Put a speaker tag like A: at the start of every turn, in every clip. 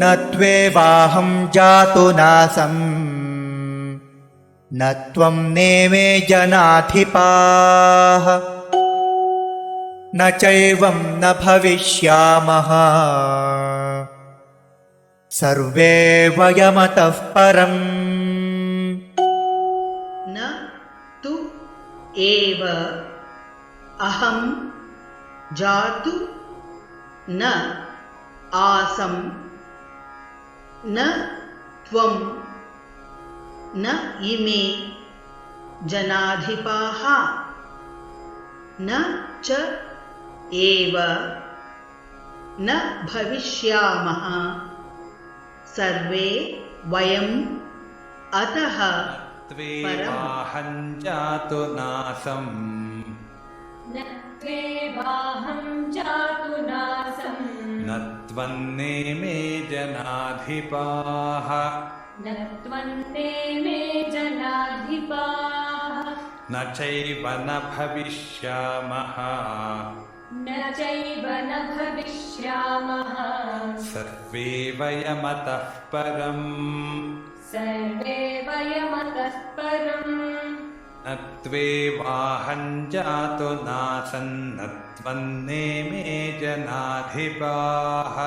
A: न त्वेवाहं जातु नासम् न त्वं नेमे जनाधिपाः न चैवं न भविष्यामः सर्वे वयमतः परम्
B: न तु एव अहं जातु न आसं न त्वं न इमे जनाधिपाः न च एव न भविष्यामः सर्वे वयम् अतः
C: त्वेवाहं जातु नासम्
D: न त्वेवाहं जातु नासम्
C: न त्वन्नेमे जनाधिपाः
D: न त्वन्नेमे जनाधिपाः
C: न चैव न भविष्यामः
D: न चैव न भविष्यामः
C: सर्वे वयमतः परम्
D: सर्वे वयमतः परम्
C: न त्वेवाहं जातु नासन् न त्वन्नेमे जनाधिपाः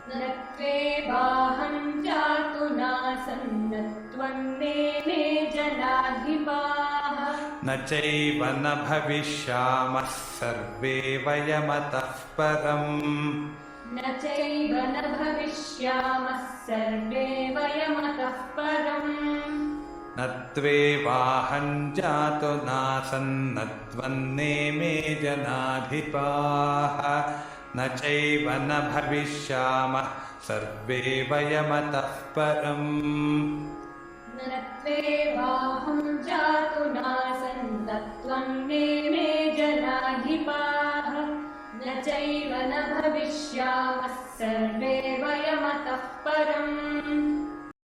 D: न त्वेवाहं जातु नासन् न त्वन्नेमे जनाधिपाः
C: न चैव न भविष्यामः सर्वे वयमतः परम्
D: न चैव न भविष्यामः सर्वे वयमतः परम्
C: न त्वेवाहं जातु नासन् न त्वन्नेमे जनाधिपाः न चैव न भविष्यामः सर्वे वयमतः परम्
D: न त्वेवाहं जातु नासन् न त्वन्नेमे जनाधिपाः न चैव न भविष्यामः सर्वे वयमतः परम्